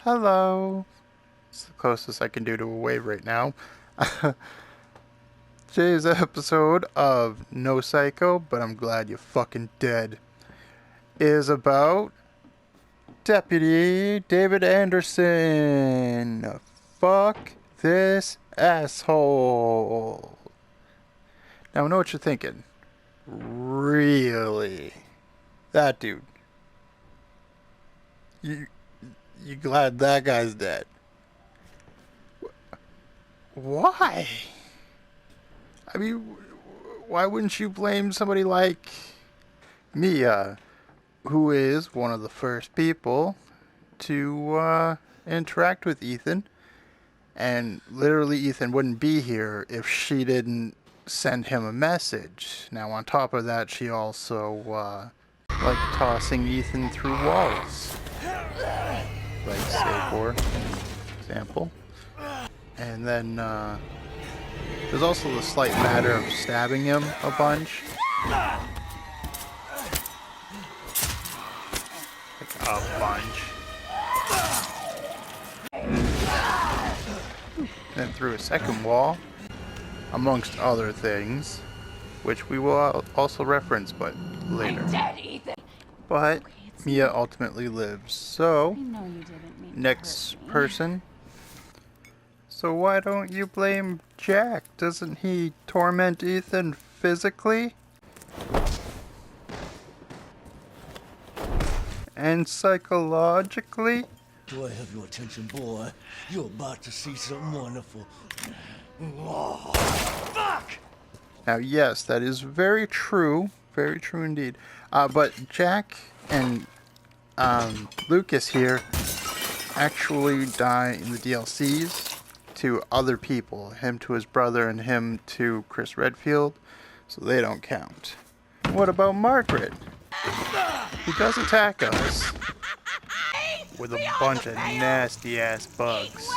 Hello. It's the closest I can do to a wave right now. Today's episode of No Psycho, but I'm glad you're fucking dead, is about Deputy David Anderson. Fuck this asshole. Now I know what you're thinking. Really? That dude. You you glad that guy's dead? Why? I mean, why wouldn't you blame somebody like Mia, who is one of the first people to interact with Ethan? And literally, Ethan wouldn't be here if she didn't send him a message. Now, on top of that, she also liked tossing Ethan through walls, like say for example. And then there's also the slight matter of stabbing him a bunch. Like a bunch. Then through a second wall, amongst other things, which we will also reference, but later. But Mia ultimately lives, so next person. So why don't you blame Jack? Doesn't he torment Ethan physically? And psychologically? Do I have your attention, boy? You're about to see something wonderful. Oh, fuck! Now, yes, that is very true indeed. But Jack and Lucas here actually die in the DLCs to other people. Him to his brother and him to Chris Redfield, so they don't count. What about Margaret? He does attack us with a bunch of nasty ass bugs.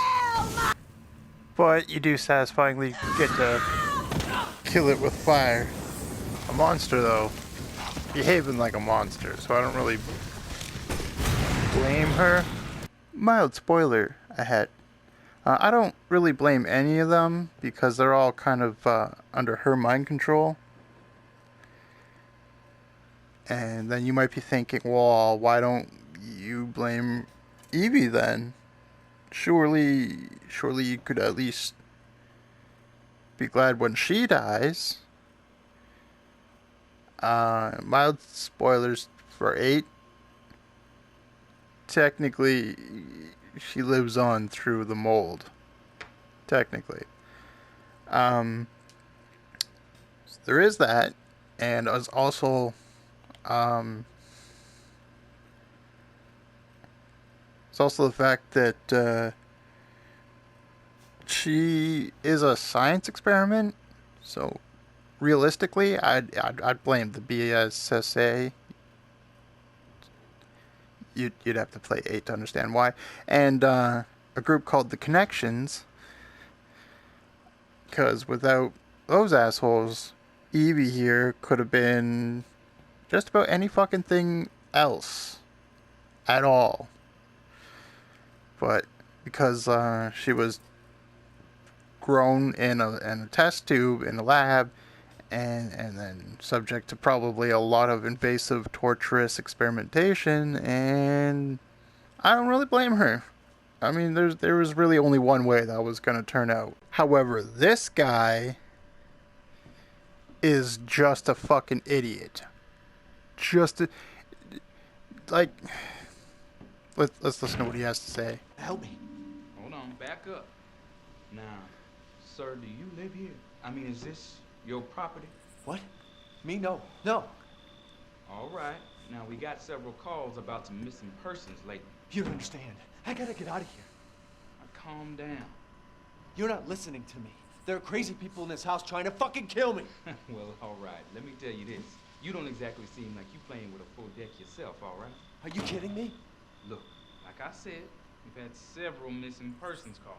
But you do satisfyingly get to kill it with fire. A monster though, behaving like a monster, so I don't really blame her. Mild spoiler ahead. I don't really blame any of them because they're all kind of under her mind control. And then you might be thinking, well, why don't you blame Evie then? Surely you could at least be glad when she dies. Mild spoilers for 8. Technically, she lives on through the mold. Technically. So there is that. And as also... it's also the fact that she is a science experiment, so realistically, I'd blame the BSSA. You'd have to play 8 to understand why, and a group called the Connections, because without those assholes, Evie here could have been just about any fucking thing else at all. But because she was grown in a test tube in a lab, and then subject to probably a lot of invasive, torturous experimentation, and I don't really blame her. I mean, there was really only one way that was going to turn out. However, this guy is just a fucking idiot. Like, let's listen to what he has to say. Help me. Hold on, back up. Now, sir, do you live here? I mean, is this your property? What? Me? No. No. All right. Now, we got several calls about some missing persons lately. You don't understand. I gotta get out of here. Now, calm down. You're not listening to me. There are crazy people in this house trying to fucking kill me. Well, all right. Let me tell you this. You don't exactly seem like you playing with a full deck yourself, all right? Are you kidding me? Look, like I said, we've had several missing persons calls.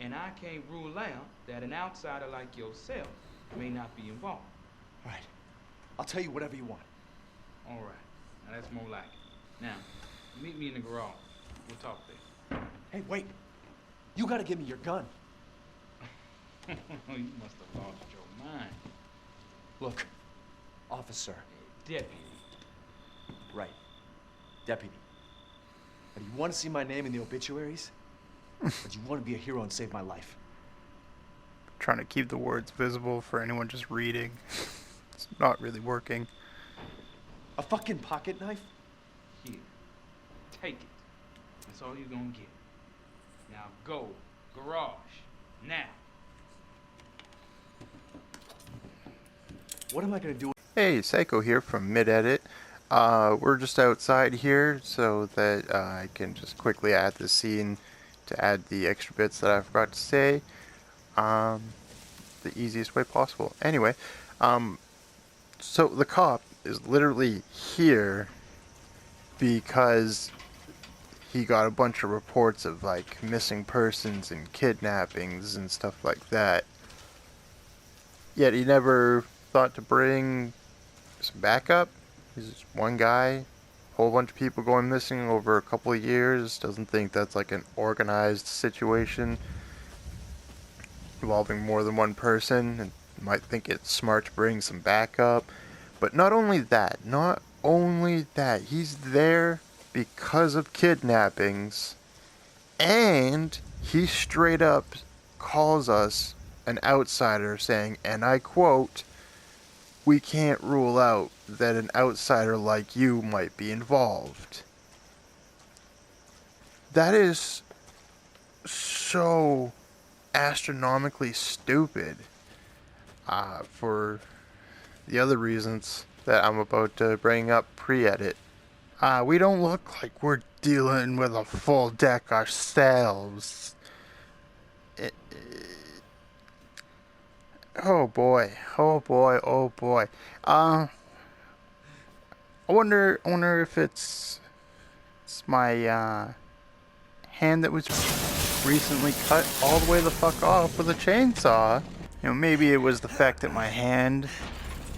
And I can't rule out that an outsider like yourself may not be involved. All right. I'll tell you whatever you want. All right. Now, that's more like it. Now, meet me in the garage. We'll talk there. Hey, wait. You gotta give me your gun. You must have lost your mind. Look, officer. Deputy. Right. Deputy. Now, do you want to see my name in the obituaries? Or do you want to be a hero and save my life? Trying to keep the words visible for anyone just reading. It's not really working. A fucking pocket knife? Here. Take it. That's all you're gonna get. Now go. Garage. Now. What am I gonna do? Hey, Psycho here from Mid-Edit. We're just outside here so that I can just quickly add this scene to add the extra bits that I forgot to say. The easiest way possible. Anyway, so the cop is literally here because he got a bunch of reports of like missing persons and kidnappings and stuff like that. Yet he never thought to bring some backup. He's just one guy, whole bunch of people going missing over a couple of years. Doesn't think that's like an organized situation involving more than one person, and might think it's smart to bring some backup. But not only that, he's there because of kidnappings, and he straight up calls us an outsider, saying, and I quote, "We can't rule out that an outsider like you might be involved." That is so astronomically stupid, for the other reasons that I'm about to bring up pre-edit. We don't look like we're dealing with a full deck ourselves. Oh boy. I wonder if it's my hand that was recently cut all the way the fuck off with a chainsaw. You know, maybe it was the fact that my hand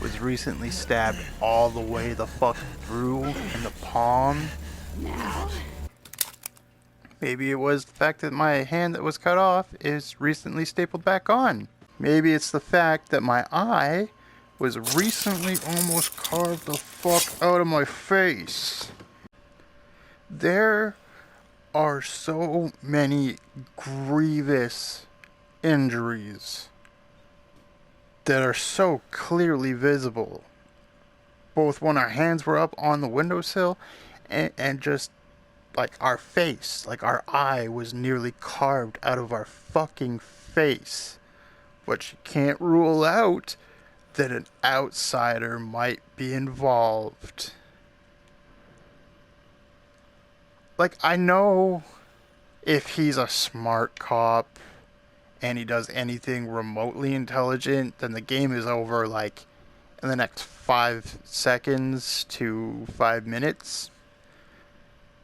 was recently stabbed all the way the fuck through in the palm. Maybe it was the fact that my hand that was cut off is recently stapled back on. Maybe it's the fact that my eye was recently almost carved the fuck out of my face. There are so many grievous injuries that are so clearly visible, both when our hands were up on the windowsill and just like our face, like our eye was nearly carved out of our fucking face. But you can't rule out that an outsider might be involved. Like, I know if he's a smart cop and he does anything remotely intelligent, then the game is over, like, in the next 5 seconds to 5 minutes.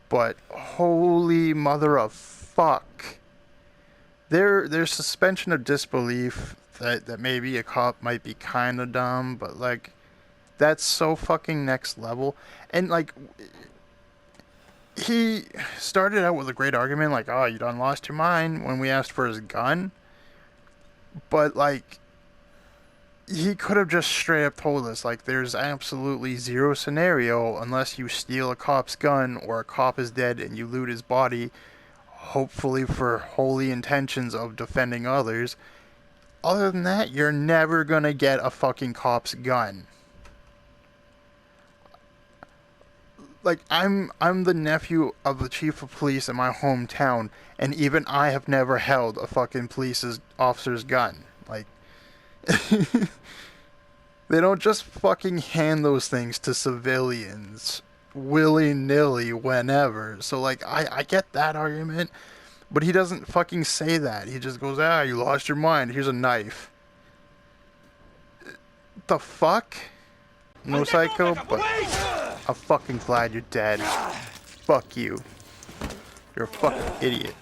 But holy mother of fuck. There's suspension of disbelief that maybe a cop might be kind of dumb, but, like, that's so fucking next level. And, like, he started out with a great argument, like, oh, you done lost your mind when we asked for his gun. But, like, he could have just straight up told us, like, there's absolutely zero scenario unless you steal a cop's gun or a cop is dead and you loot his body, hopefully for holy intentions of defending others. Other than that, you're never gonna get a fucking cop's gun. Like, I'm the nephew of the chief of police in my hometown, and even I have never held a fucking police officer's gun. Like, they don't just fucking hand those things to civilians willy-nilly whenever. So, like, I get that argument, but he doesn't fucking say that. He just goes, ah, you lost your mind, here's a knife. The fuck? No, Psycho, but I'm fucking glad you're dead. Fuck you. You're a fucking idiot.